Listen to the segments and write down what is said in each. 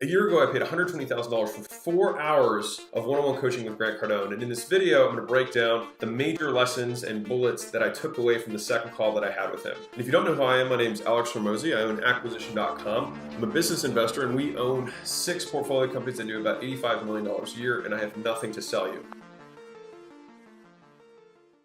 A year ago, I paid $120,000 for 4 hours of one-on-one coaching with Grant Cardone. And in this video, I'm gonna break down the major lessons and bullets that I took away from the second call that I had with him. And if you don't know who I am, my name is Alex 홀모지. I own acquisition.com. I'm a business investor and we own 6 portfolio companies that do about $85 million a year, and I have nothing to sell you.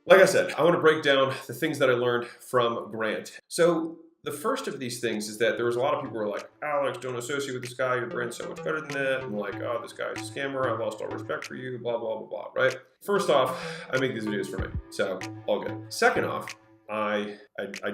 Like I said, I want to break down the things that I learned from Grant. So the first of these things is that there was a lot of people who were like, Alex, don't associate with this guy, your brand's so much better than that. And like, oh, this guy's a scammer, I lost all respect for you, blah, blah, blah, blah, right? First off, I make these videos for me, so all good. Second off, I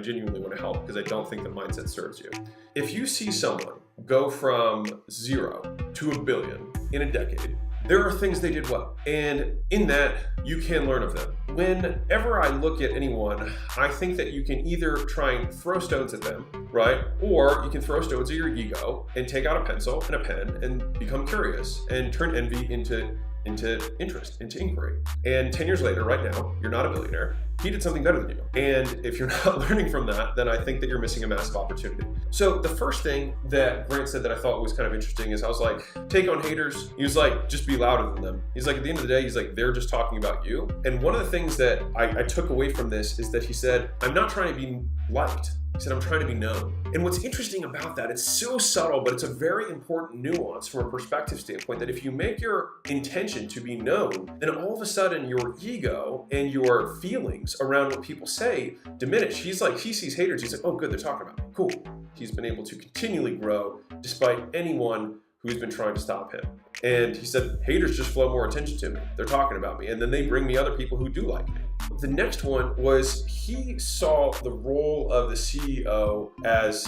genuinely want to help because I don't think the mindset serves you. If you see someone go from 0 to $1 billion in a decade, there are things they did well, and in that, you can learn of them. Whenever I look at anyone, I think that you can either try and throw stones at them, right? Or you can throw stones at your ego and take out a pencil and a pen and become curious and turn envy into interest, into inquiry. And 10 years later, right now, you're not a billionaire. He did something better than you. And if you're not learning from that, then I think that you're missing a massive opportunity. So the first thing that Grant said that I thought was kind of interesting is I was like, take on haters. He was like, just be louder than them. He's like, at the end of the day, he's like, they're just talking about you. And one of the things that I took away from this is that he said, I'm not trying to be liked. He said, I'm trying to be known. And what's interesting about that, it's so subtle, but it's a very important nuance from a perspective standpoint that if you make your intention to be known, then all of a sudden your ego and your feelings around what people say diminish. He's like, he sees haters, he's like, oh good, they're talking about me, cool. He's been able to continually grow despite anyone who's been trying to stop him. And he said, haters just flow more attention to me. They're talking about me. And then they bring me other people who do like me. The next one was he saw the role of the CEO as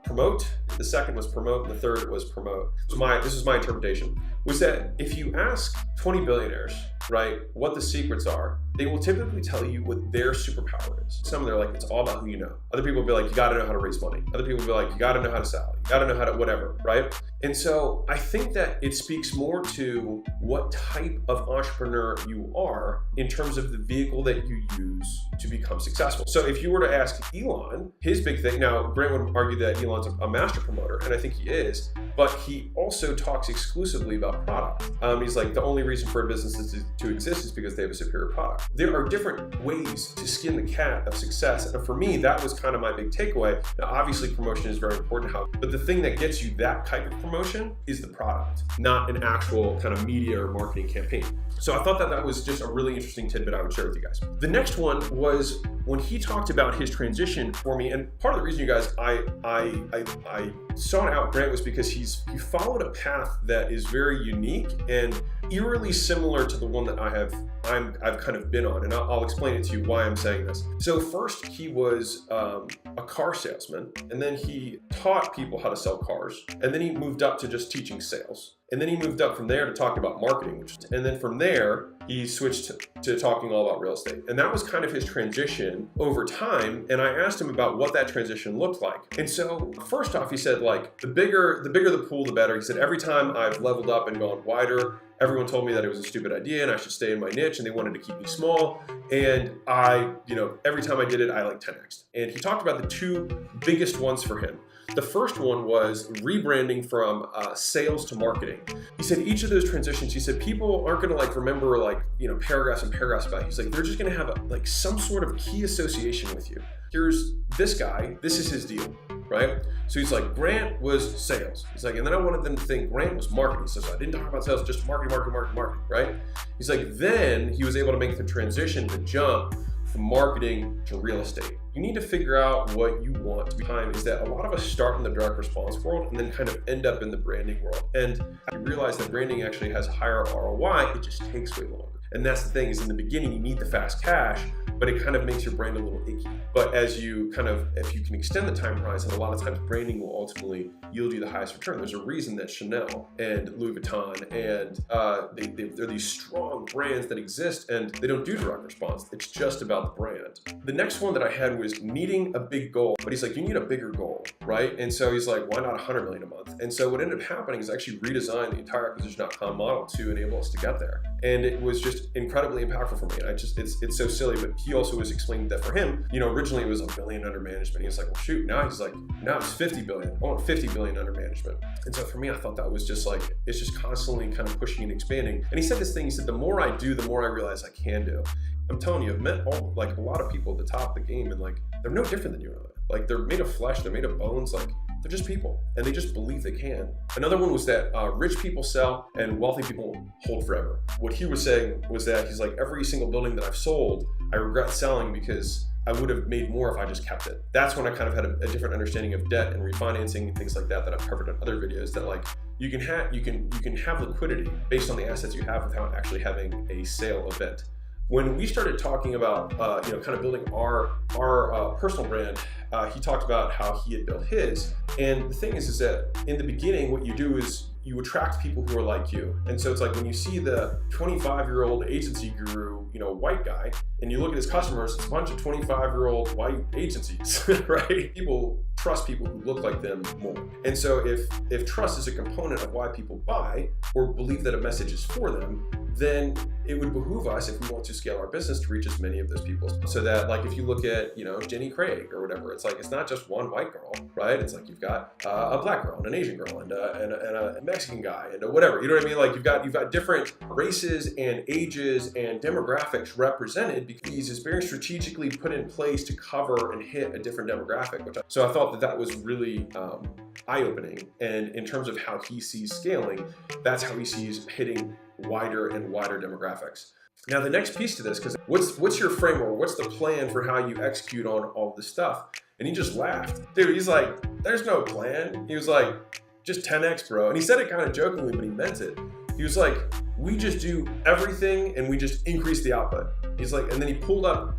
promote. The second was promote, and the third was promote. This is my interpretation, was that if you ask 20 billionaires, right, what the secrets are, they will typically tell you what their superpower is. Some of them are like, it's all about who you know. Other people will be like, you gotta know how to raise money. Other people will be like, you gotta know how to sell. You gotta know how to whatever, right? And so I think that it speaks more to what type of entrepreneur you are in terms of the vehicle that you use to become successful. So if you were to ask Elon, his big thing, now Grant would argue that Elon's a master promoter, and I think he is, but he also talks exclusively about product. He's like, the only reason for a business to exist is because they have a superior product. There are different ways to skin the cat of success, and for me, that was kind of my big takeaway. Now, obviously, promotion is very important, but the thing that gets you that type of promotion is the product, not an actual kind of media or marketing campaign. So I thought that that was just a really interesting tidbit I would share with you guys. The next one was when he talked about his transition for me, and part of the reason, you guys, I sought out Grant was because he followed a path that is very unique and eerily similar to the one that I've kind of been on, and I'll explain it to you why I'm saying this. So first, he was a car salesman, and then he taught people how to sell cars, and then he moved up to just teaching sales. And then he moved up from there to talking about marketing. And then from there, he switched to talking all about real estate. And that was kind of his transition over time. And I asked him about what that transition looked like. And so first off, he said, like, the bigger the pool, the better. He said, every time I've leveled up and gone wider, everyone told me that it was a stupid idea and I should stay in my niche, and they wanted to keep me small. And every time I did it, I like 10x'd. And he talked about the 2 biggest ones for him. The first one was rebranding from sales to marketing. He said each of those transitions, he said people aren't gonna like remember paragraphs and paragraphs about you. He's like, they're just gonna have some sort of key association with you. Here's this guy, this is his deal, right? So he's like, Grant was sales. He's like, and then I wanted them to think Grant was marketing. So I didn't talk about sales, just marketing, right? He's like, then he was able to make the transition, the jump from marketing to real estate. You need to figure out what you want to be. Is that a lot of us start in the direct response world and then kind of end up in the branding world. And you realize that branding actually has higher ROI, it just takes way longer. And that's the thing, is in the beginning, you need the fast cash, but it kind of makes your brand a little icky. But if you can extend the time horizon, a lot of times branding will ultimately yield you the highest return. There's a reason that Chanel and Louis Vuitton and they're these strong brands that exist, and they don't do direct response. It's just about the brand. The next one that I had was meeting a big goal, but he's like, you need a bigger goal, right? And so he's like, why not 100 million a month? And so what ended up happening is I actually redesigned the entire acquisition.com model to enable us to get there. And it was just incredibly impactful for me. And it's so silly, but he also was explaining that for him, you know, originally it was $1 billion under management. He was like, well, shoot, now he's like, now it's 50 billion. I want 50 billion under management. And so for me, I thought that was just like, it's just constantly kind of pushing and expanding. And he said this thing, he said, the more I do, the more I realize I can do. I'm telling you, I've met like a lot of people at the top of the game, and like, they're no different than you and I. Like, they're made of flesh, they're made of bones, like, they're just people, and they just believe they can. Another one was that rich people sell and wealthy people hold forever. What he was saying was that he's like, every single building that I've sold, I regret selling because I would have made more if I just kept it. That's when I kind of had a different understanding of debt and refinancing and things like that I've covered in other videos, that like, you can have liquidity based on the assets you have without actually having a sale event. When we started talking about, you know, kind of building our personal brand, he talked about how he had built his. And the thing is that in the beginning, what you do is you attract people who are like you. And so it's like when you see the 25-year-old agency guru, you know, white guy, and you look at his customers, it's a bunch of 25-year-old white agencies, right? People trust people who look like them more. And so if trust is a component of why people buy or believe that a message is for them, then it would behoove us, if we want to scale our business, to reach as many of those people. So that, like, if you look at, you know, Jenny Craig or whatever, it's like, it's not just one white girl, right? It's like you've got a black girl and an Asian girl and a Mexican guy and whatever, you know what I mean? Like, you've got different races and ages and demographics represented, because it's very strategically put in place to cover and hit a different demographic. So I thought that was really eye-opening. And in terms of how he sees scaling, that's how he sees hitting wider and wider demographics. Now, the next piece to this, because what's your framework? What's the plan for how you execute on all this stuff? And he just laughed. Dude, he's like, there's no plan. He was like, just 10x, bro. And he said it kind of jokingly, but he meant it. He was like, we just do everything and we just increase the output. He's like, and then he pulled up,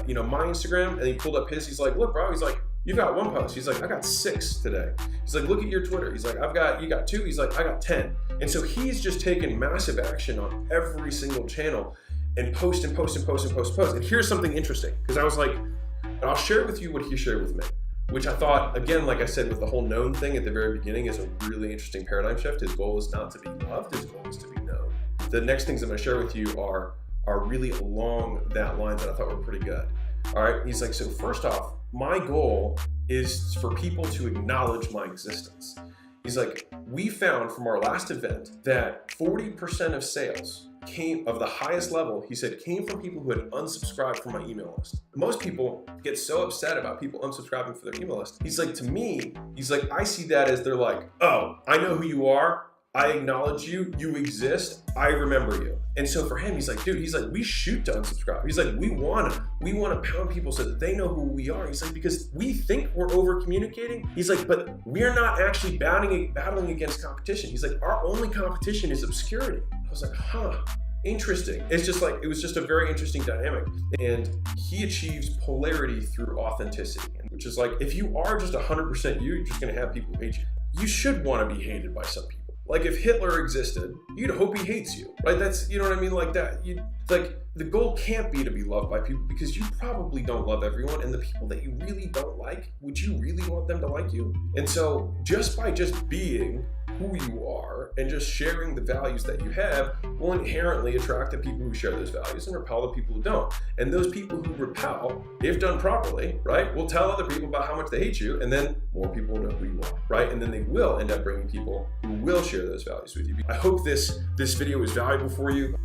you know, my Instagram, and he pulled up his. He's like, look, bro. He's like, you got one post. He's like, I got 6 today. He's like, look at your Twitter. He's like, you got 2. He's like, I got 10. And so he's just taken massive action on every single channel and post. And here's something interesting, because I was like, and I'll share with you what he shared with me, which I thought, again, like I said, with the whole known thing at the very beginning, is a really interesting paradigm shift. His goal is not to be loved. His goal is to be known. The next things I'm going to share with you are really along that line that I thought were pretty good. All right. He's like, so first off, my goal is for people to acknowledge my existence. He's like, we found from our last event that 40% of sales came, of the highest level, he said, came from people who had unsubscribed from my email list. Most people get so upset about people unsubscribing for their email list. He's like, to me, he's like, I see that as they're like, oh, I know who you are. I acknowledge you, you exist, I remember you. And so for him, he's like, dude, he's like, we shoot to unsubscribe. He's like, we wanna pound people so that they know who we are. He's like, because we think we're over communicating. He's like, but we're not actually battling against competition. He's like, our only competition is obscurity. I was like, huh, interesting. It's just like, it was just a very interesting dynamic. And he achieves polarity through authenticity, which is like, if you are just 100% you, you're just gonna have people who hate you. You should wanna be hated by some people. Like, if Hitler existed, you'd hope he hates you, right? That's, you know what I mean? Like that, like, the goal can't be to be loved by people, because you probably don't love everyone, and the people that you really don't like, would you really want them to like you? And so just by just being who you are and just sharing the values that you have will inherently attract the people who share those values and repel the people who don't. And those people who repel, if done properly, right, will tell other people about how much they hate you, and then more people know who you are, right? And then they will end up bringing people who will share those values with you. I hope this video is valuable for you.